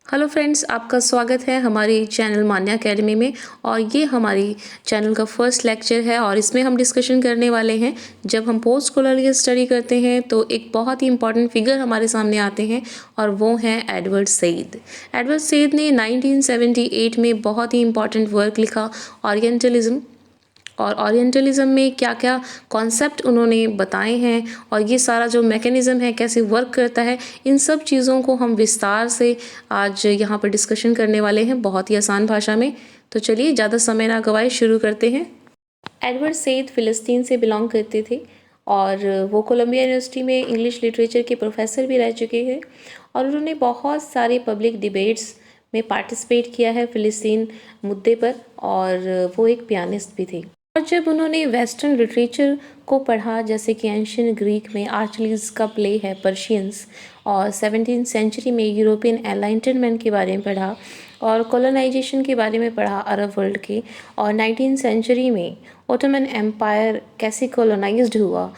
Hello friends, आपका स्वागत है हमारी चैनल मान्या एकेडमी में। और ये हमारी चैनल का फर्स्ट लेक्चर है और इसमें हम डिस्कशन करने वाले हैं। जब हम पोस्ट कॉलोनियल स्टडी करते हैं तो एक बहुत ही इंपॉर्टेंट फिगर हमारे सामने आते हैं और वो हैं एडवर्ड सईद। एडवर्ड सईद ने 1978 में बहुत ही इंपॉर्टेंट वर्क लिखा, ओरिएंटलिज्म। और ओरिएंटलिज्म में क्या क्या कॉन्सेप्ट उन्होंने बताए हैं और ये सारा जो मैकेनिज़्म है कैसे वर्क करता है, इन सब चीज़ों को हम विस्तार से आज यहाँ पर डिस्कशन करने वाले हैं बहुत ही आसान भाषा में। तो चलिए ज़्यादा समय ना गवाए, शुरू करते हैं। एडवर्ड सईद फ़िलिस्तीन से बिलोंग करते थे और वो कोलंबिया यूनिवर्सिटी में इंग्लिश लिटरेचर के प्रोफेसर भी रह चुके हैं और उन्होंने बहुत सारे पब्लिक डिबेट्स में पार्टिसिपेट किया है फ़िलिस्तीन मुद्दे पर, और वो एक पियानिस्ट भी थे। और जब उन्होंने वेस्टर्न लिटरेचर को पढ़ा, जैसे कि एंशियन ग्रीक में आर्चलीज का प्ले है पर्शियंस, और 17th सेंचुरी में यूरोपियन एनलाइटनमेंट के बारे में पढ़ा और कॉलोनाइजेशन के बारे में पढ़ा अरब वर्ल्ड के, और 19th सेंचुरी में ओटोमन एम्पायर कैसे कॉलोनाइज्ड हुआ,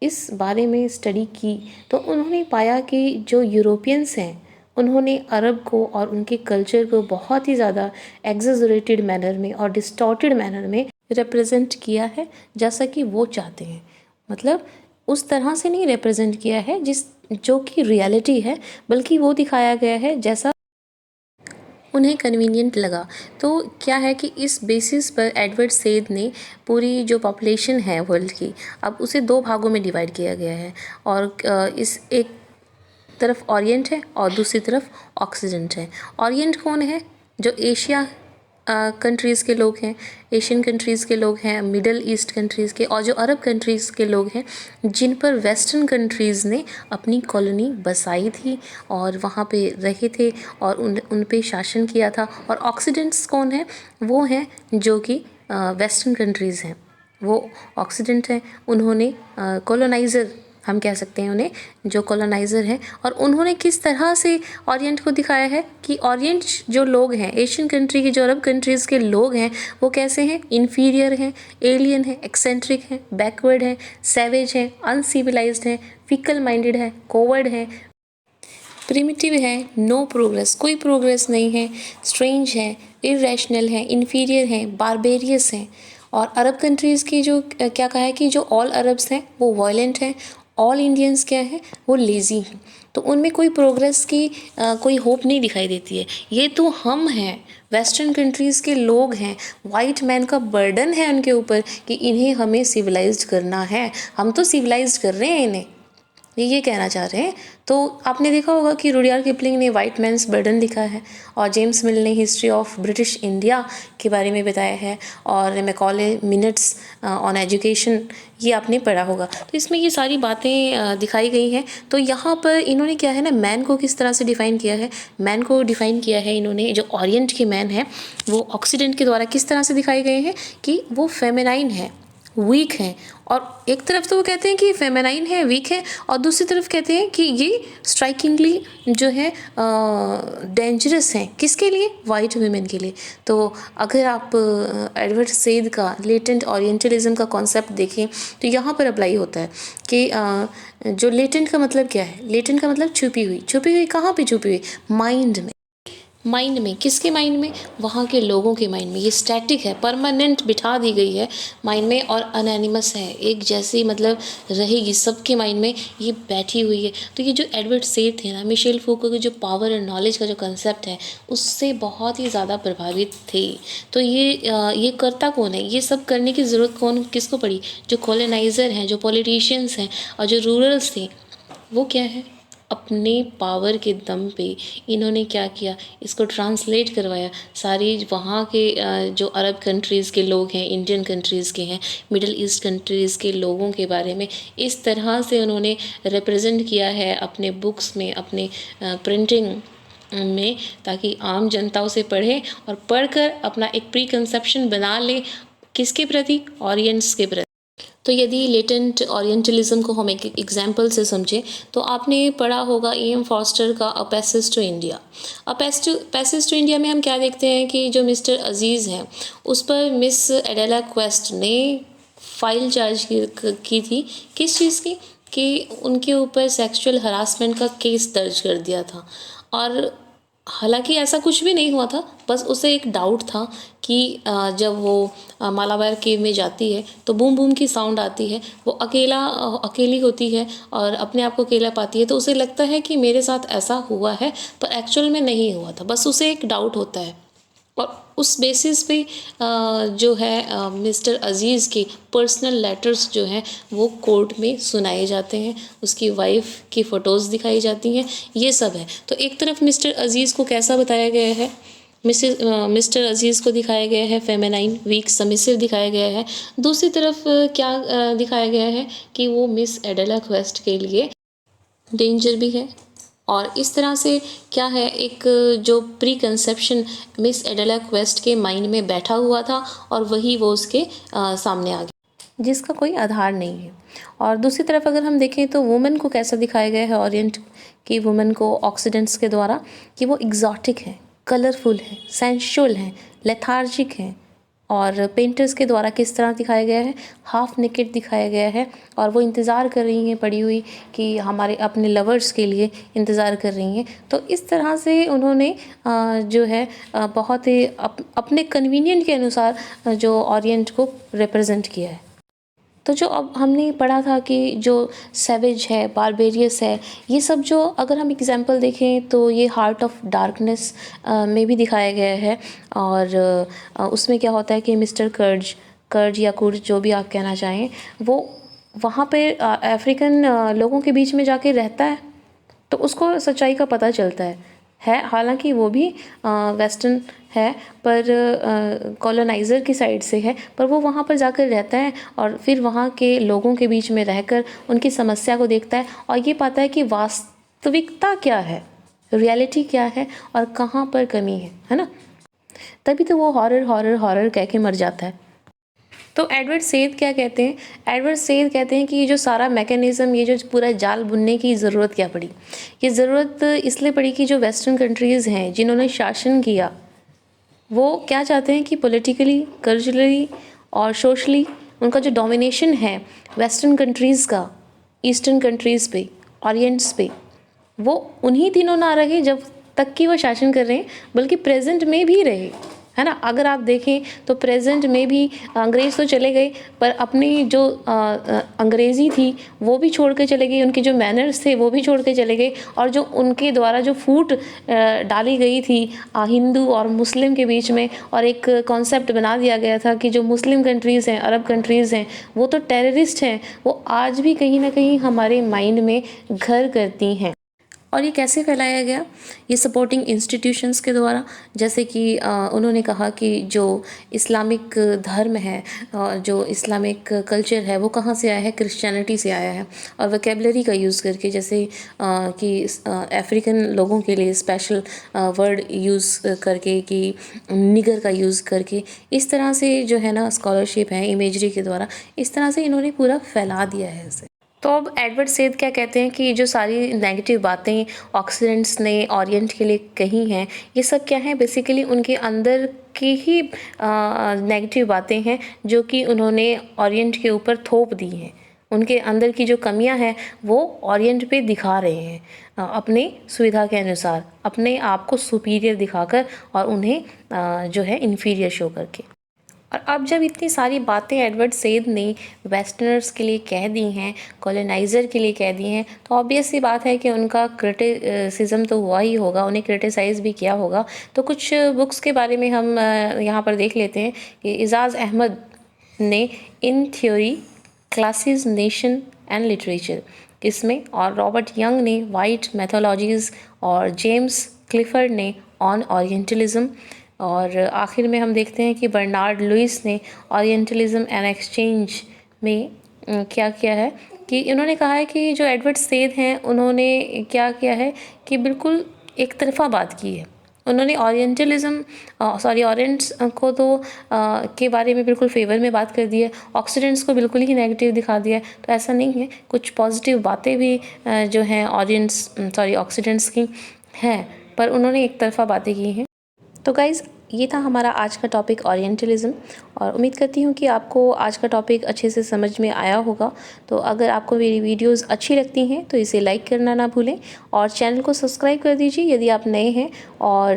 इस बारे में स्टडी की, तो उन्होंने पाया कि जो यूरोपियंस हैं उन्होंने अरब को और उनके कल्चर को बहुत ही ज़्यादा एग्जेजरेटेड मैनर में और डिस्टॉर्टेड मैनर में रिप्रेजेंट किया है, जैसा कि वो चाहते हैं। मतलब उस तरह से नहीं रिप्रेजेंट किया है जो कि रियलिटी है, बल्कि वो दिखाया गया है जैसा उन्हें कन्वीनियंट लगा। तो क्या है कि इस बेसिस पर एडवर्ड सईद ने पूरी जो पॉपुलेशन है वर्ल्ड की, अब उसे दो भागों में डिवाइड किया गया है। और इस एक तरफ ओरिएंट है और दूसरी तरफ ऑक्सीडेंट है। ओरिएंट कौन है? जो एशिया कंट्रीज़ के लोग हैं, एशियन कंट्रीज़ के लोग हैं, मिडल ईस्ट कंट्रीज़ के, और जो अरब कंट्रीज़ के लोग हैं जिन पर वेस्टर्न कंट्रीज़ ने अपनी कॉलोनी बसाई थी और वहाँ पे रहे थे और उन पे शासन किया था। और ऑक्सीडेंट्स कौन है? वो हैं जो कि वेस्टर्न कंट्रीज़ हैं, वो ऑक्सीडेंट हैं। उन्होंने कॉलोनाइज़र हम कह सकते हैं उन्हें, जो कॉलोनाइज़र हैं। और उन्होंने किस तरह से ओरिएंट को दिखाया है कि ओरिएंट जो लोग हैं, एशियन कंट्री के जो अरब कंट्रीज़ के लोग हैं, वो कैसे हैं? इन्फीरियर हैं, एलियन हैं, एक्सेंट्रिक हैं, बैकवर्ड हैं, सैवेज हैं, अनसिविलाइज्ड हैं, फिकल माइंडेड हैं, कोवर्ड हैं, प्रिमिटिव है, नो प्रोग्रेस, कोई प्रोग्रेस नहीं है, स्ट्रेंज है, इरेशनल है, इन्फीरियर हैं, बारबेरियस हैं। और अरब कंट्रीज़ की जो क्या कहा है कि जो ऑल अरब्स हैं वो वायलेंट हैं, ऑल इंडियंस क्या हैं वो लेज़ी हैं। तो उनमें कोई प्रोग्रेस की कोई होप नहीं दिखाई देती है। ये तो हम हैं, वेस्टर्न कंट्रीज़ के लोग हैं, वाइट मैन का बर्डन है उनके ऊपर कि इन्हें हमें सिविलाइज्ड करना है, हम तो सिविलाइज्ड कर रहे हैं इन्हें, ये कहना चाह रहे हैं। तो आपने देखा होगा कि रुडयार्ड किपलिंग ने वाइट मैन्स बर्डन लिखा है और जेम्स मिल ने हिस्ट्री ऑफ ब्रिटिश इंडिया के बारे में बताया है, और मैकॉले मिनट्स ऑन एजुकेशन, ये आपने पढ़ा होगा। तो इसमें ये सारी बातें दिखाई गई हैं। तो यहाँ पर इन्होंने क्या है ना, मैन को किस तरह से डिफ़ाइन किया है? मैन को डिफ़ाइन किया है इन्होंने, जो ओरिएंट के मैन हैं वो ऑक्सीडेंट के द्वारा किस तरह से दिखाए गए हैं कि वो फेमिनाइन है, वीक हैं। और एक तरफ तो वो कहते हैं कि फेमिनाइन है, वीक है, और दूसरी तरफ कहते हैं कि ये स्ट्राइकिंगली जो है डेंजरस हैं। किसके लिए? वाइट वुमेन के लिए। तो अगर आप एडवर्ड सईद का लेटेंट ओरिएंटलिज्म का कॉन्सेप्ट देखें तो यहाँ पर अप्लाई होता है कि जो लेटेंट का मतलब क्या है? लेटेंट का मतलब छुपी हुई। छुपी हुई कहाँ पे छुपी हुई? माइंड में। माइंड में, किसके माइंड में? वहाँ के लोगों के माइंड में। ये स्टैटिक है, परमानेंट बिठा दी गई है माइंड में, और अनोनिमस है, एक जैसी मतलब रहेगी सबके माइंड में, ये बैठी हुई है। तो ये जो एडवर्ड सईद थे ना, मिशेल फूको के जो पावर और नॉलेज का जो कंसेप्ट है उससे बहुत ही ज़्यादा प्रभावित थे। तो ये करता कौन है? ये सब करने की ज़रूरत किसको पड़ी? जो कॉलोनाइज़र हैं, जो पॉलिटिशियंस हैं और जो रूरल्स थे, वो क्या है? अपने पावर के दम पे इन्होंने क्या किया? इसको ट्रांसलेट करवाया। सारी वहाँ के जो अरब कंट्रीज़ के लोग हैं, इंडियन कंट्रीज़ के हैं, मिडल ईस्ट कंट्रीज़ के लोगों के बारे में इस तरह से उन्होंने रिप्रेजेंट किया है अपने बुक्स में, अपने प्रिंटिंग में, ताकि आम जनता उसे पढ़े और पढ़कर अपना एक प्री कंसेप्शन बना ले। किसके प्रति? ओरिएंट्स के प्रति। तो यदि लेटेंट ओरिएंटलिज्म को हम एक एग्जाम्पल से समझें तो आपने पढ़ा होगा E.M. फॉस्टर का a passage to India. Passage to India में हम क्या देखते हैं कि जो मिस्टर अजीज़ हैं उस पर मिस एडेला क्वेस्ट ने फाइल चार्ज की थी। किस चीज़ की? कि उनके ऊपर सेक्सुअल हरासमेंट का केस दर्ज कर दिया था। और हालांकि ऐसा कुछ भी नहीं हुआ था, बस उसे एक डाउट था कि जब वो मालाबार केव में जाती है तो बूम बूम की साउंड आती है, वो अकेली होती है और अपने आप को अकेला पाती है, तो उसे लगता है कि मेरे साथ ऐसा हुआ है, पर एक्चुअल में नहीं हुआ था, बस उसे एक डाउट होता है। और उस बेसिस पे जो है मिस्टर अज़ीज़ के पर्सनल लेटर्स जो हैं वो कोर्ट में सुनाए जाते हैं, उसकी वाइफ की फ़ोटोज़ दिखाई जाती हैं, ये सब है। तो एक तरफ मिस्टर अज़ीज़ को कैसा बताया गया है, मिस्टर अज़ीज़ को दिखाया गया है फेमिनाइन, वीक, सबमिसिव दिखाया गया है। दूसरी तरफ क्या दिखाया गया है कि वो मिस एडेला क्वेस्ट के लिए डेंजर भी है। और इस तरह से क्या है, एक जो pre conception miss Adela quest के माइंड में बैठा हुआ था और वही वो उसके सामने आ गया, जिसका कोई आधार नहीं है। और दूसरी तरफ अगर हम देखें तो वुमेन को कैसा दिखाया गया है ओरिएंट की वुमेन को ऑक्सीडेंट्स के द्वारा, कि वो एग्जॉटिक है, कलरफुल है, सेंशुअल है, लेथार्जिक है। और पेंटर्स के द्वारा किस तरह दिखाया गया है, हाफ नेकेड दिखाया गया है, और वो इंतज़ार कर रही हैं पड़ी हुई कि हमारे अपने लवर्स के लिए इंतज़ार कर रही हैं। तो इस तरह से उन्होंने जो है बहुत ही अपने कन्वीनियंट के अनुसार जो ओरिएंट को रिप्रेजेंट किया है। तो जो अब हमने पढ़ा था कि जो सैवेज है, बारबेरियस है, ये सब जो अगर हम एग्जांपल देखें तो ये हार्ट ऑफ डार्कनेस में भी दिखाया गया है। और उसमें क्या होता है कि मिस्टर कर्ज या कुर्ज जो भी आप कहना चाहें, वो वहाँ पे अफ्रीकन लोगों के बीच में जाके रहता है, तो उसको सच्चाई का पता चलता है। हालांकि वो भी वेस्टर्न है, पर कॉलोनाइज़र की साइड से है, पर वो वहाँ पर जाकर रहता है और फिर वहाँ के लोगों के बीच में रहकर उनकी समस्या को देखता है और ये पाता है कि वास्तविकता क्या है, रियलिटी क्या है और कहाँ पर कमी है ना। तभी तो वो हॉरर हॉरर हॉरर कह के मर जाता है। तो एडवर्ड सेड क्या कहते हैं, एडवर्ड सेड कहते हैं कि ये जो सारा मैकेनिज़्म, ये जो पूरा जाल बुनने की ज़रूरत क्या पड़ी, ये ज़रूरत इसलिए पड़ी कि जो वेस्टर्न कंट्रीज़ हैं जिन्होंने शासन किया, वो क्या चाहते हैं कि पॉलिटिकली, कल्चरली और सोशली उनका जो डोमिनेशन है वेस्टर्न कंट्रीज़ का ईस्टर्न कंट्रीज़ पे, ओरिएंट्स पे, वो उन्हीं दिनों ना रहे जब तक कि वो शासन कर रहे हैं, बल्कि प्रेजेंट में भी रहे, है ना। अगर आप देखें तो प्रेजेंट में भी अंग्रेज़ तो चले गए, पर अपनी जो अंग्रेज़ी थी वो भी छोड़ के चले गए, उनके जो मैनर्स थे वो भी छोड़ के चले गए, और जो उनके द्वारा जो फूट डाली गई थी हिंदू और मुस्लिम के बीच में, और एक कॉन्सेप्ट बना दिया गया था कि जो मुस्लिम कंट्रीज़ हैं, अरब कंट्रीज़ हैं, वो तो टेररिस्ट हैं, वो आज भी कहीं ना कहीं हमारे माइंड में घर करती हैं। और ये कैसे फैलाया गया, ये सपोर्टिंग इंस्टीट्यूशंस के द्वारा, जैसे कि उन्होंने कहा कि जो इस्लामिक धर्म है और जो इस्लामिक कल्चर है वो कहाँ से आया है, क्रिश्चियनिटी से आया है। और वोकेबलरी का यूज़ करके, जैसे कि अफ्रीकन लोगों के लिए स्पेशल वर्ड यूज़ करके, कि निगर का यूज़ करके, इस तरह से जो है ना स्कॉलरशिप है इमेजरी के द्वारा, इस तरह से इन्होंने पूरा फैला दिया है इसे। तो अब एडवर्ड सेड क्या कहते हैं कि जो सारी नेगेटिव बातें ऑक्सीडेंट्स ने ओरिएंट के लिए कही हैं, ये सब क्या है, बेसिकली उनके अंदर की ही नेगेटिव बातें हैं जो कि उन्होंने ओरिएंट के ऊपर थोप दी हैं। उनके अंदर की जो कमियां हैं वो ओरिएंट पे दिखा रहे हैं अपने सुविधा के अनुसार, अपने आप को सुपीरियर दिखाकर और उन्हें जो है इन्फीरियर शो करके। और अब जब इतनी सारी बातें एडवर्ड सेड ने वेस्टर्नर्स के लिए कह दी हैं, कॉलोनाइज़र के लिए कह दी हैं, तो ऑब्वियस सी बात है कि उनका क्रिटिसिज्म तो हुआ ही होगा, उन्हें क्रिटिसाइज़ भी किया होगा। तो कुछ बुक्स के बारे में हम यहाँ पर देख लेते हैं कि इजाज़ अहमद ने in theory, classes, nation and literature इसमें, और रॉबर्ट यंग ने वाइट मैथोलॉजीज़, और जेम्स क्लिफर्ड ने ऑन ओरिएंटलिज्म, और आखिर में हम देखते हैं कि बर्नार्ड लुइस ने ओरिएंटलिज्म एंड एक्सचेंज में क्या किया है, कि इन्होंने कहा है कि जो एडवर्ड सेड हैं उन्होंने क्या किया है कि बिल्कुल एक तरफा बात की है। उन्होंने ओरिएंट्स को तो के बारे में बिल्कुल फेवर में बात कर दी है, ऑक्सीडेंट्स को बिल्कुल ही नेगेटिव दिखा दिया है। तो ऐसा नहीं है, कुछ पॉजिटिव बातें भी जो हैं ऑक्सीडेंट्स की हैं, पर उन्होंने एक तरफा बातें की हैं। तो गाइज़, ये था हमारा आज का टॉपिक ओरिएंटलिज्म, और उम्मीद करती हूँ कि आपको आज का टॉपिक अच्छे से समझ में आया होगा। तो अगर आपको मेरी वीडियोस अच्छी लगती हैं तो इसे लाइक करना ना भूलें और चैनल को सब्सक्राइब कर दीजिए यदि आप नए हैं, और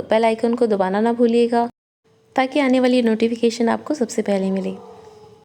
बेल आइकन को दबाना ना भूलिएगा ताकि आने वाली नोटिफिकेशन आपको सबसे पहले मिले।